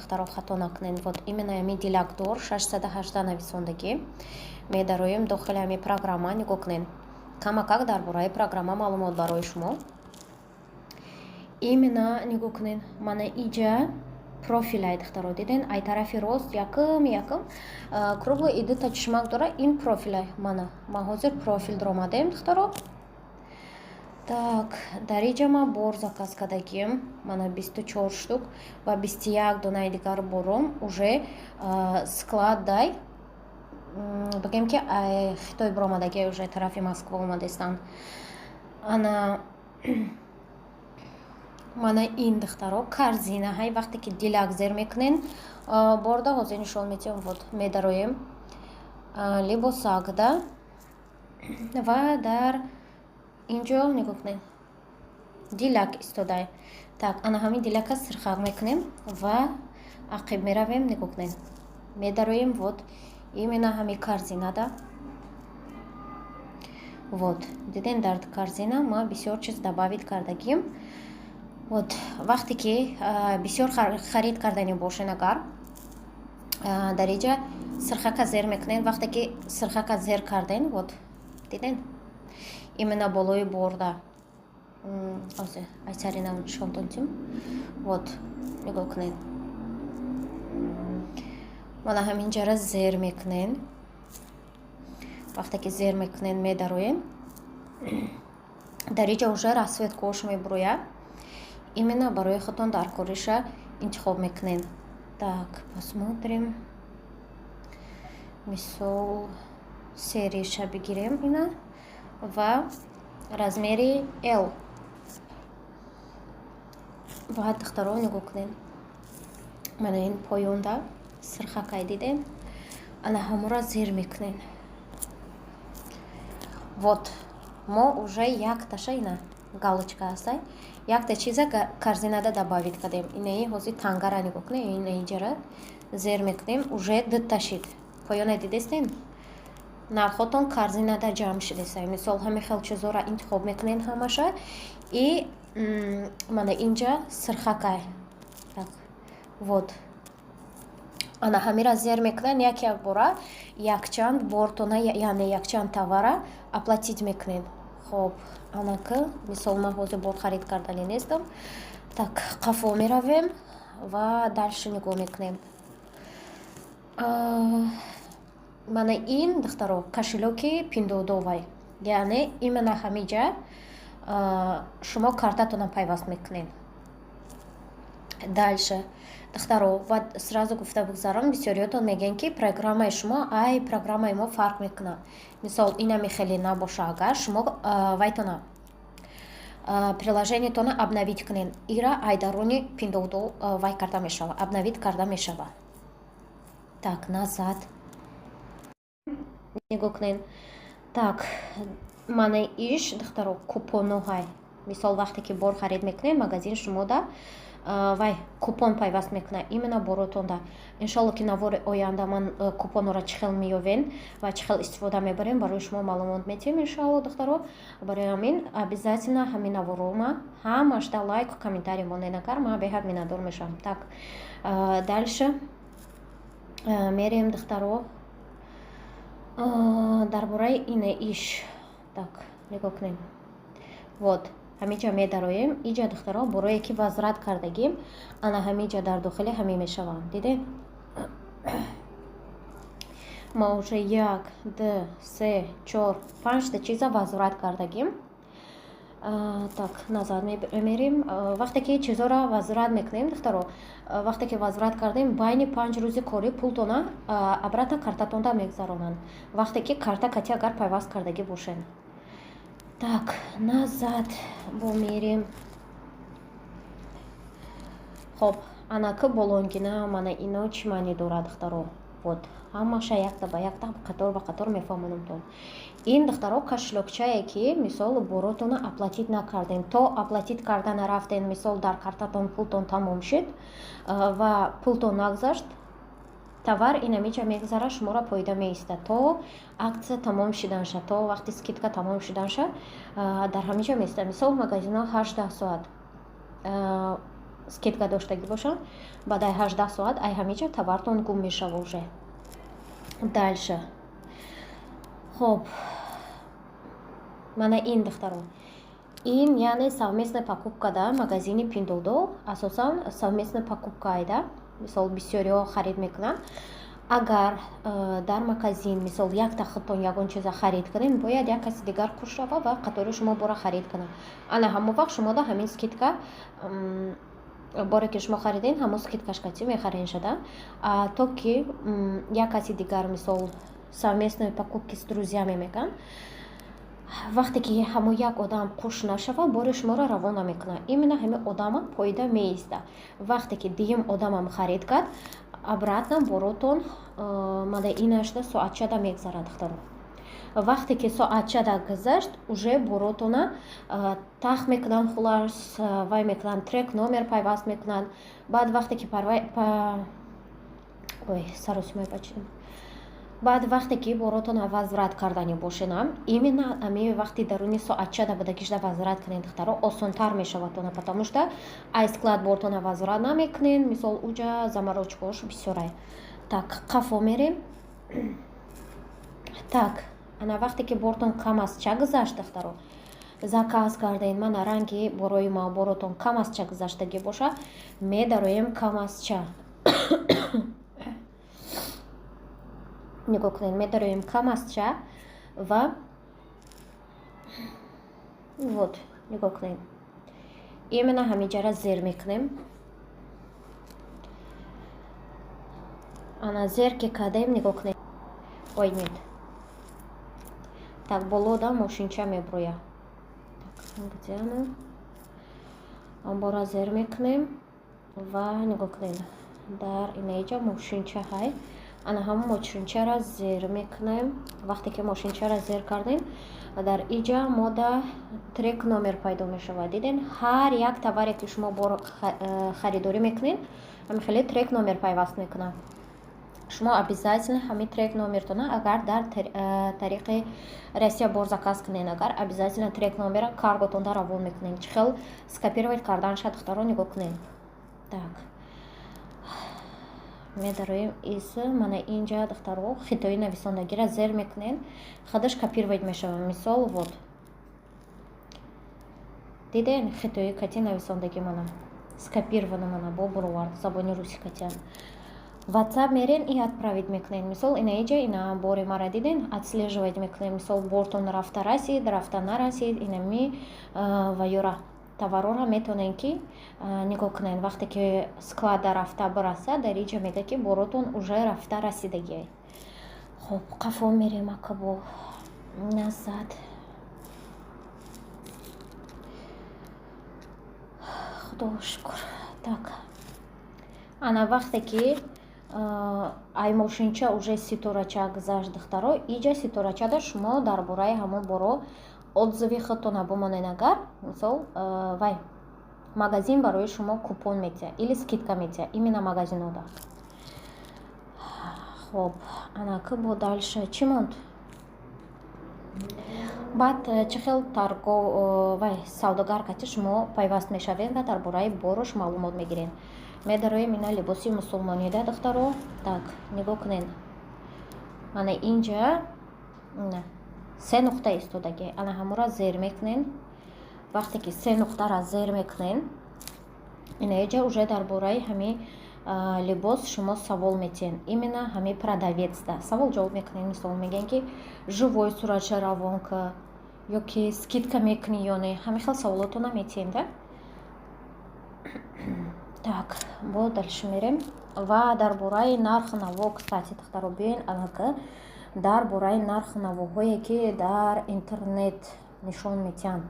духтаро хато накунен. Вот именно ами дилакдор 618 нависондагӣ медароем дохили ами программа нигоҳ кунен. Камакак дар бораи программа маълумот барои шумо. Именно нигоҳ кунен. Мана иҷа профил ай духтаро диден, ай тарафи рост якм кругло идита чишмак дора. Ин профил ай ман ҳозир профил дромадем духтаро. Так, дар иҷа ман бор заказ кардагим. Мана 24 штук ва 21 донаи дигар борум уже склад дай. Бигем ки Хитой биромадаги уже тарафи Москва омадестанд. Ана мана ин духтаро корзина ҳай вақте ки дилак зер мекунен борда ҳозир нишон метиҳам. Вот медароем либосакда ва дар инҷо нигоҳ кунем дилак истодай. Так, ана ҳамин дилака сирхақ мекунем ва ақиб меравем. нигоҳ кунем медароем. Вот именно ҳамин корзинада. Вот диден дар корзина ма бисёр чиз добавит кардагим. Вот вақте ки бисёр харид кардани бошен агар дар иҷа сирхака зер мекунен. вақте ки сирхака зер карден вот диден именно болои борда айсаринам шонтонтим. Вот нигоҳ кунен мана ҳаминҷара зер мекунен. вақте ки зер мекунен медароем дар иҷа уже расветкош мебурояд. именно барои худтон дар кориша интихоб мекунен. Так, посмотрим. Мисол сериша бигирем ина ва размери L. ва духтаро нигоҳ кунен. мана ин поёнда сирхакай диден. ана ҳамура зер мекунен. Вот мо уже якташа ина галочка ҳастай. Якта чиза корзинада добавит кардем. Инаи ҳозир тангара нигоҳ кунем. Ина инҷара зер мекунем. Уже диташид. Поёна дидестем? Нархотон корзинада ҷамъ шидесай. Мисол ҳамин хел чизора интихоб мекунен ҳамаша. И мана инҷа сирхакай. Так. Вот. ана ҳамира зер мекунен. як бора якчанд бортона яъне якчанд товара оплатит мекунен. хоб анака мисол ман ҳозир бор харид кардани нестам. Так, қафо меравем ва дальше нигоҳ мекунем. мана ин духтаро кошелёки пиндодовай. яъне именно ҳамиҷа шумо картатона пайваст мекунен. дальше духтаро ва сразу гуфта бигзарам, бисёриётон мегӯянд ки программаи шумо ай программаи мо фарқ мекунад. мисол инами хеле набоша агар шумо вайтона приложениятона обновит кунен. ира ай дарони пиндодов вай карда мешава, обновит карда мешава. Так, назад нигоҳ кунен. Так, мана иш духтаро купону ҳай. мисол вақте ки бор харид мекунем магазин шумода вай купон пайваст мекунад именно боротонда. иншалло ки навори оянда ман купонро чӣ хел меёвен ва чӣ хел истифода мебарем барои шумо маълумот метиҳем иншалло духтаро. барои ҳамин обязательно ҳамин наворома ҳамашда лайк комментарий монен агар ман беҳад миннатдор мешавам. Так, дальше мерем духтаро дар бораи ина иш. Так, нигоҳ кунем. Вот ҳамиҷа медароем. иҷа духтаро борое ки возврат кардагим ана ҳамиҷа дар дохили ҳамин мешавам. дидед ма уже 1 2 3 4 5 та чиза возврат кардагим. так, назад мерем. вақте ки чизора возврат мекунем духтаро, вақте ки возврат кардем байни 5 рӯзи кори пултона обратно картатонда мегзаронанд. вақте ки карта кати агар пайваст кардагӣ бошед. Так, назад бо мерем. хоб анака болонгина мана ино чӣ маъне дорад духтаро? Вот ҳамаша якта ба якта қатор ба қатор мефаҳмонамтон. ин духтаро кошелёкчае ки мисол боротона оплатит накардем. то оплатит карда нарафтен, мисол дар картатон пултон тамом шид ва пултон нагзашт, товар инамиҷа мегзара шуморо поида меиста то акция тамом шиданша, то вақти скидка тамом шиданша дар ҳамиҷа меиста. мисол магазино 18 соат скидка доштагӣ бошанд, баъд ай 18 соат ай ҳамиҷа товартон гум мешава уже. Дальше хоб мана ин духтаро, ин яъне совместная покупка да магазини Pinduoduo, асосан совместная покупка айда, мисол бисёриҳо харид мекунанд. Агар дар магазин мисол якта худтон ягон чиза харид кунед, бояд як каси дигар куш шава ва қатори шумо бора харид кунад. Ана ҳамон вақт шумо да ҳамин скидка боре ки шумо хариден ҳамон скидкаш кати мехарен шуда. То ки як каси дигар мисол совместные покупки с друзьями мекунанд, вақте ки ҳамон як одам қуш нашава, бори шуморо равона мекунад. Именно ҳамин одама поида меиста. Вақте ки дигим одамам харид кард, обратно боротон мада инашда соатчада мегзарад духтаро. Вақте ки соатчада гузашт, уже боротона тах мекунанд, хулас вай мекунанд, трек номер пайваст мекунанд. Баъд вақте ки баъд вақте ки боротона возврат кардани бошенам, именно ами вақти даруни соатчада буда кишда возврат кунед духтаро, осонтар мешаватона, потому что ай склад боротона возврат намекунед, мисол уҷа заморочкаош бисёрай. Так, қафо мерем. Так, ана вақте ки боротон кам аз ча гузашт духтаро, заказ карден, мана ранги борои ма боротон кам аз ча гузаштагӣ боша, медароем кам аз ча. нигоҳ кунед, медароем кам аз ча ва вот нигоҳ кунед, именно ҳамиҷара зер мекунем. ана зер ки кардем, нигоҳ кунед, ой нет, так болода мошинча меброя. Так, где она? Амбора зер мекунем ва нигоҳ кунед, дар инаиҷа мошинча ҳай, ана ҳам мошинчара зер мекунем. Вақте ки мошинчара зер кардем, дар иҷа мода трек номер пайдо мешавад. Диден ҳар як товаре ки шумо бор харидорӣ мекунед, ҳамин хеле трек номер пайваст мекунад. шумо обязательно ҳамин трек номертона агар дар тариқи Россия бор заказ кунед, агар обязательно трек номера карготонда равон мекунед. Чӣ хел скопировать кардан шад духтаро, нигоҳ кунед. Так, медароем из мана инҷа духтаро хитои нависондагиро зер мекунед, худаш копировать мешава. Мисол вот диден хитои кати нависондаги мана скопирована, мана бо буровард забони руси катиан. WhatsApp мерен и отправить мекунед. Мисол инаиҷа ина бори мара диден отслеживать мекунед. Мисол бортон рафта расид, рафта нарасид, инами ва юра товарора метонен ки нигоҳ кунед. Вақте ки склада рафта бираса, дар иҷа мега ки боротон уже рафта расидагӣ. хоб, қафо мерем акабо назад. худо шукр. Так, ана вақте ки ай мошинча уже ситорача гузашт духтаро, иҷа ситорачада шумо дар бораи ҳамон боро отзиви худтона бимонед. Агар мисол вай магазин барои шумо купон метиҳад или скидка метиҳад, именно магазинода. хоб, ана ки бо дальше чӣ монд? баъд чӣ хел вай савдогар кати шумо пайваст мешавед ва дар бораи борош маълумот мегиред. медароем ина либоси мусулмонида духтаро. Так, нигоҳ кунед, ана инҷа се нуқта истодаги, ана ҳамора зер мекунед. Вақте ки се нуқтара зер мекунед, инаиҷа уже дар бораи ҳамин либос шумо савол метиҳед. именно ҳамин продавец да савол ҷавоб мекунед. мисол мегӯед ки живой суратша равонка ё ки скидка мекунӣ ё не, ҳамин хел саволотона метиҳед да. Так, бо дальше мерем ва дар бораи нарху наво, кстати духтаро биёен алака дар бораи нарху навоҳое ки дар интернет нишон метиҳанд,